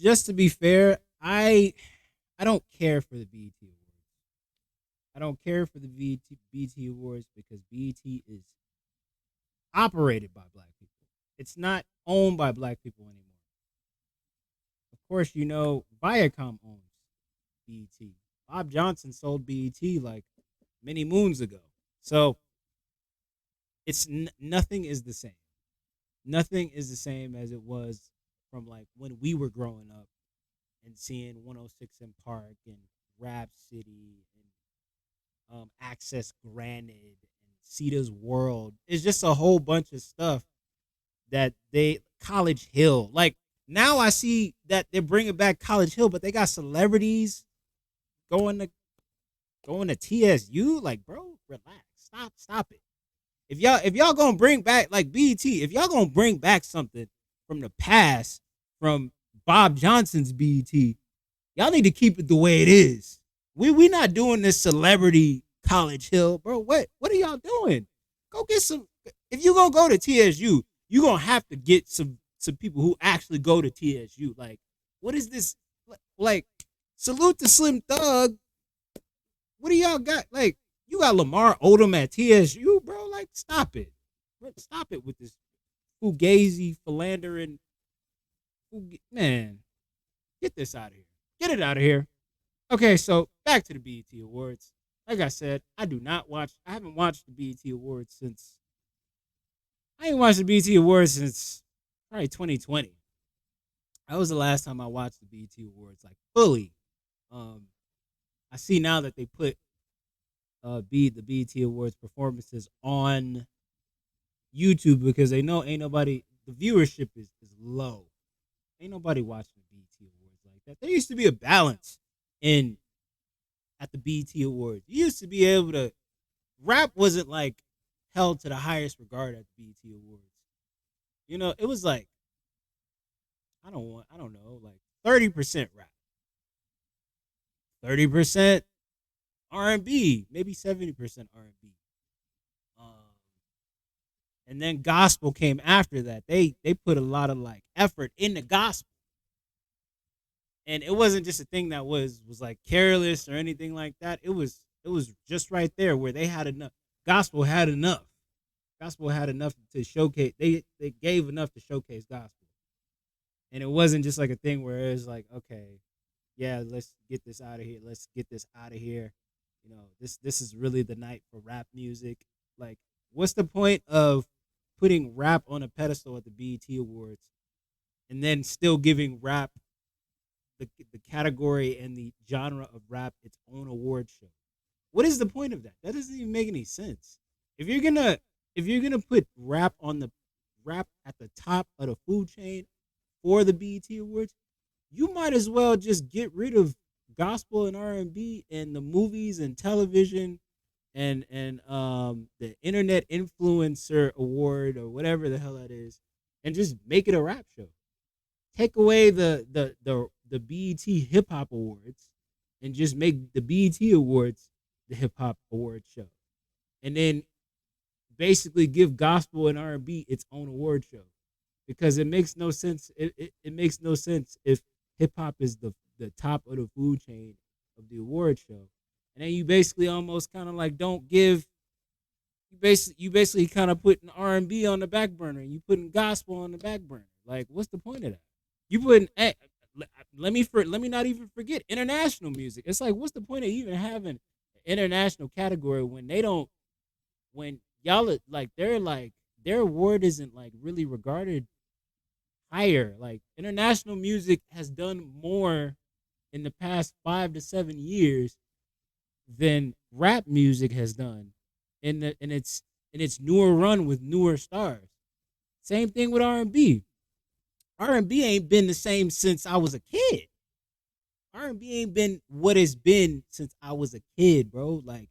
just to be fair, I don't care for the BET Awards. I don't care for the BET Awards because BET is operated by black people. It's not owned by black people anymore. Of course, you know Viacom owns BET. Bob Johnson sold BET like many moons ago. So nothing is the same. Nothing is the same as it was from like when we were growing up and seeing 106 in Park and Rap City and Access Granted and Cedar's World. It's just a whole bunch of stuff that they College Hill. Like now I see that they're bringing back College Hill, but they got celebrities going to TSU. Like, bro, relax, stop it. If y'all gonna bring back like BET, if y'all gonna bring back something from the past from Bob Johnson's BET, y'all need to keep it the way it is. We not doing this celebrity College Hill, bro. What are y'all doing? Go get some. If you gonna go to TSU, you gonna have to get some people who actually go to TSU. Like, what is this? Like, salute to Slim Thug. What do y'all got? Like, you got Lamar Odom at TSU, bro. Like, stop it. Stop it with this fugazi philandering. Man, get this out of here. Get it out of here. Okay, so back to the BET Awards. Like I said, I haven't watched the BET Awards since I ain't watched the BET Awards since probably 2020. That was the last time I watched the BET Awards like fully. Um, I see now that they put the BET Awards performances on YouTube because they know ain't nobody the viewership is low. Ain't nobody watching the BET Awards like that. There used to be a balance in at the BET Awards. You used to be able to rap wasn't like held to the highest regard at the BET Awards. You know, it was like I don't know, like 30% rap, 30% R&B, maybe 70% R&B. Um, and then gospel came after that. They put a lot of like effort in the gospel, and it wasn't just a thing that was like careless or anything like that. It was just right there where they had enough. Gospel had enough. Gospel had enough to showcase. They gave enough to showcase gospel, and it wasn't just like a thing where it was like, okay, yeah, let's get this out of here. Let's get this out of here. You know, this is really the night for rap music. Like, what's the point of putting rap on a pedestal at the BET Awards and then still giving rap the category and the genre of rap its own award show? What is the point of that? That doesn't even make any sense. If you're gonna if you're gonna put rap at the top of the food chain for the BET Awards, you might as well just get rid of gospel and R&B and the movies and television and the internet influencer award or whatever the hell that is, and just make it a rap show. Take away the BET Hip Hop Awards and just make the BET Awards the Hip Hop Award show, and then basically give gospel and R&B its own award show because it makes no sense. It makes no sense if hip hop is the top of the food chain of the award show, and then you basically almost kind of like don't give you basically kind of putting R&B on the back burner and you putting gospel on the back burner. Like, what's the point of that? You putting let me not even forget international music. It's like, what's the point of even having an international category when they don't when y'all like their award isn't like really regarded higher. Like international music has done more in the past 5 to 7 years than rap music has done in its newer run with newer stars. Same thing with R&B. R&B ain't been the same since I was a kid. R&B ain't been what it's been since I was a kid, bro. Like,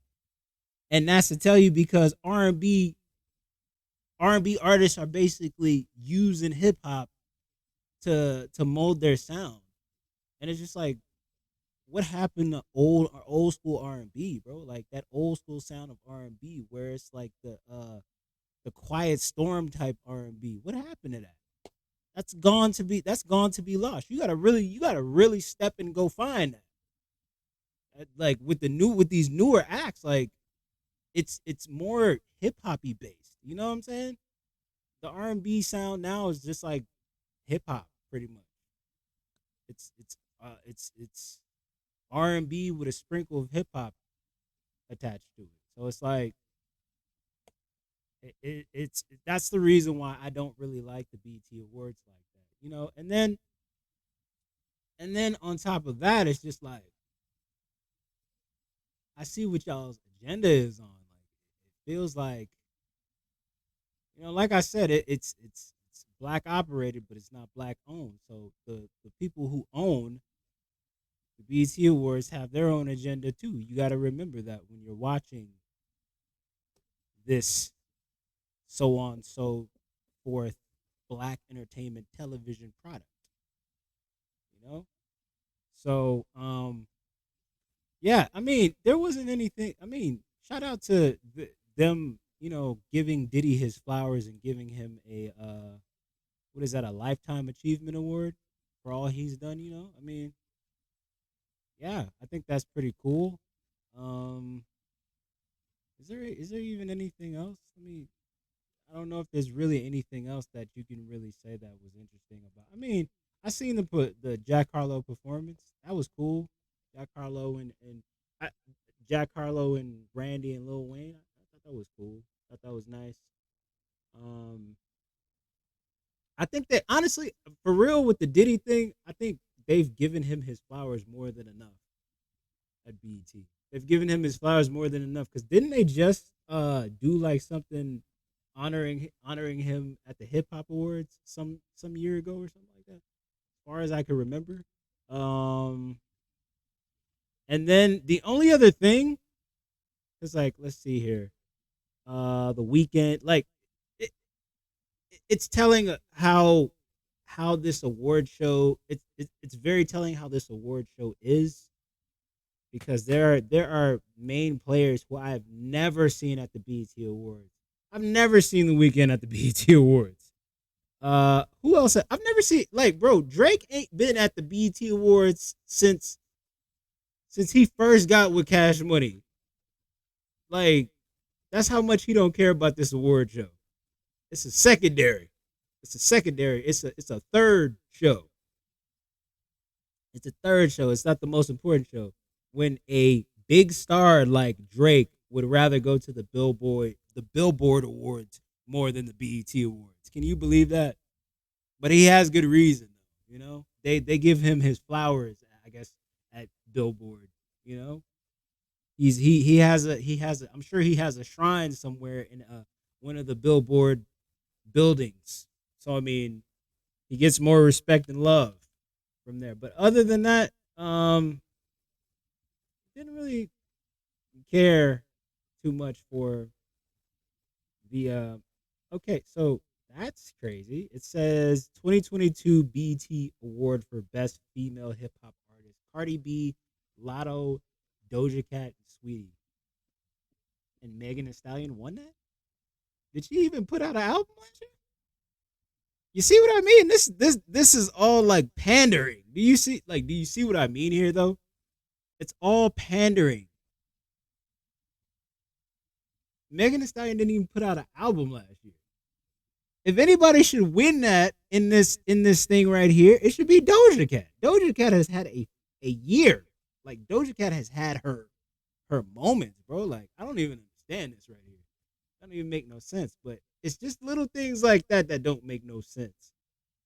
and that's to tell you because R&B artists are basically using hip hop to mold their sound. And it's just like, what happened to old school R&B, bro? Like that old school sound of R&B where it's like the quiet storm type R&B. What happened to that? that's gone to be lost. You gotta really step and go find that. Like with these newer acts, like it's more hip hoppy based. You know what I'm saying? The R&B sound now is just like hip hop, pretty much. It's R&B with a sprinkle of hip hop attached to it. So it's like it's that's the reason why I don't really like the BT Awards like that. And then on top of that, it's just like I see what y'all's agenda is on. Like it feels like like I said, it's black operated, but it's not black owned. So the people who own the BET Awards have their own agenda too. You got to remember that when you're watching this so on so forth black entertainment television product. You know, so yeah. I mean, there wasn't anything. I mean, shout out to them. Giving Diddy his flowers and giving him a what is that, a lifetime achievement award for all he's done. I mean, yeah, I think that's pretty cool. Um, is there even anything else? I don't know if there's really anything else that you can really say that was interesting about. I mean, I seen them put the Jack Harlow performance. That was cool. Jack Harlow and I, Jack Harlow and Brandy and Lil Wayne. I thought that was cool. I thought that was nice. Um, I think that honestly, for real, with the Diddy thing, I think they've given him his flowers more than enough at BET. They've given him his flowers more than enough because didn't they just do like something honoring him at the Hip Hop Awards some year ago or something like that? As far as I can remember. Um, and then the only other thing is like, let's see here, the weekend, like it, it's telling how this award show it's very telling how this award show is because there are main players who I've never seen at the BET Awards. I've never seen the weekend at the BET Awards. Who else? I've never seen, like, bro. Drake ain't been at the BET Awards since he first got with Cash Money. Like, that's how much he don't care about this award show. It's a secondary. It's a secondary. It's a third show. It's a third show. It's not the most important show. When a big star like Drake would rather go to the Billboard Awards more than the BET Awards. Can you believe that? But he has good reason, though. They give him his flowers, I guess, at Billboard. You know, he has a. I'm sure he has a shrine somewhere in one of the Billboard buildings. So I mean, he gets more respect and love from there. But other than that, didn't really care too much for the okay, so that's crazy. It says 2022 BT Award for Best Female Hip Hop Artist. Cardi B, Lotto, Doja Cat, and Sweetie. And Megan Thee Stallion won that? Did she even put out an album last year? You see what I mean? This is all like pandering. Do you see what I mean here though? It's all pandering. Megan Thee Stallion didn't even put out an album last year. If anybody should win that in this thing right here, it should be Doja Cat. Doja Cat has had a year. Like Doja Cat has had her moments, bro. Like I don't even understand this right here. That don't even make no sense. But it's just little things like that that don't make no sense.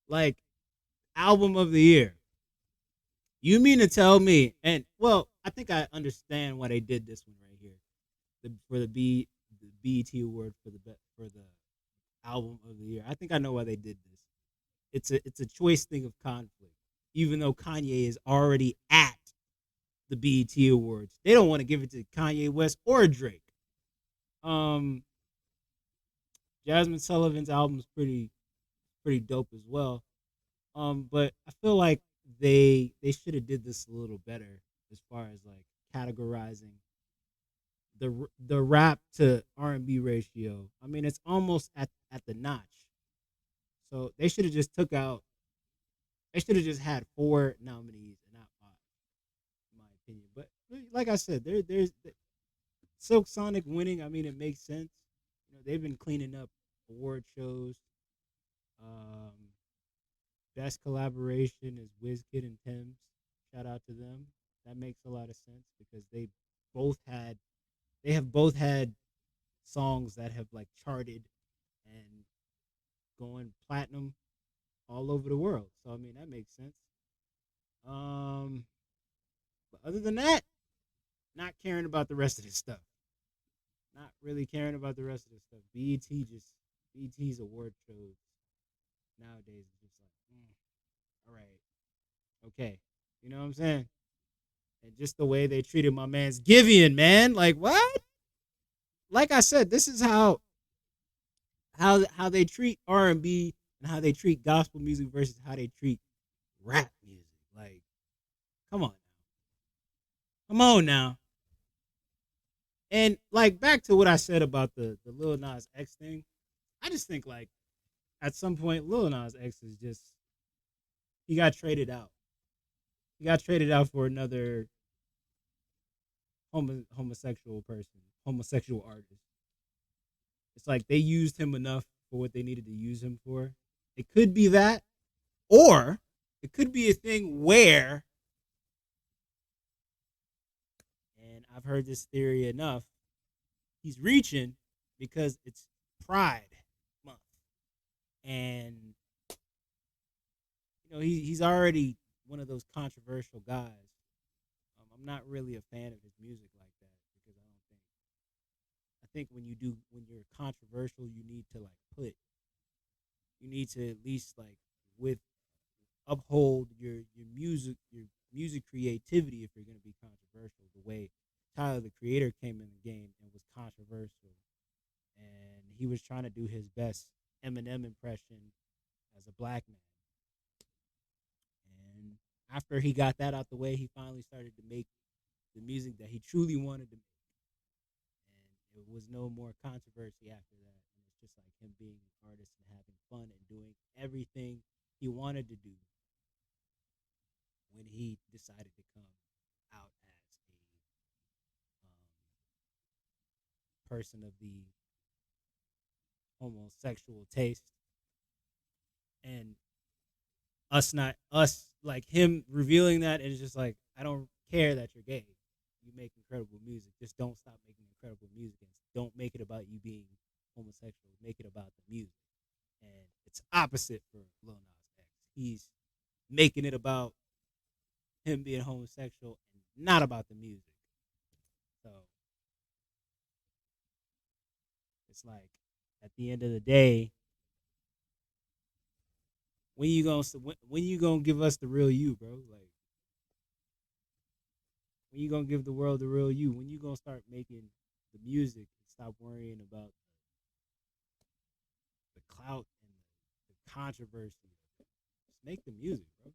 Like album of the year. You mean to tell me? And well, I think I understand why they did this one right here. For the BET award for the album of the year. I think I know why they did this. It's a choice thing of conflict. Even though Kanye is already at the BET Awards, they don't want to give it to Kanye West or Drake. Um, Jasmine Sullivan's album is pretty dope as well. But I feel like they should have did this a little better as far as like categorizing the rap to R&B ratio. I mean, it's almost at the notch. So they should have just took out They should have just had four nominees and not five, in my opinion. But like I said, there's Silk Sonic winning. I mean, it makes sense. You know, they've been cleaning up award shows. Um, Best collaboration is WizKid and Thames. Shout out to them. That makes a lot of sense because both had they have both had songs that have like charted and going platinum all over the world. So I mean that makes sense. Um, but other than that, not caring about the rest of this stuff. Not really caring about the rest of this stuff. BET's award shows nowadays is just like, all right, okay, you know what I'm saying? And just the way they treated my man's Giveon, man, like what? Like I said, this is how they treat R&B and how they treat gospel music versus how they treat rap music. Like, come on, come on now. And like back to what I said about the Lil Nas X thing, I just think like at some point Lil Nas X is just he got traded out. He got traded out for another homosexual person, homosexual artist. It's like they used him enough for what they needed to use him for. It could be that, or it could be a thing where, and I've heard this theory enough, he's reaching because it's Pride Month, and he's already one of those controversial guys. I'm not really a fan of his music like that because I think when you're controversial, you need to at least like with uphold your music creativity if you're going to be controversial. The way Tyler the Creator came in the game and was controversial, and he was trying to do his best Eminem impression as a black man. And after he got that out the way, he finally started to make the music that he truly wanted to make. And it was no more controversy after that. And it's just like him being an artist and having fun and doing everything he wanted to do when he decided to come out as a person of the homosexual taste. And us like him revealing that, and it's just like I don't care that you're gay. You make incredible music. Just don't stop making incredible music and don't make it about you being homosexual. Make it about the music. And it's opposite for Lil Nas X. He's making it about him being homosexual and not about the music. So it's like at the end of the day, when you gonna give us the real you, bro? Like when you gonna give the world the real you? When you gonna start making the music and stop worrying about the clout and the controversy? Just make the music, bro.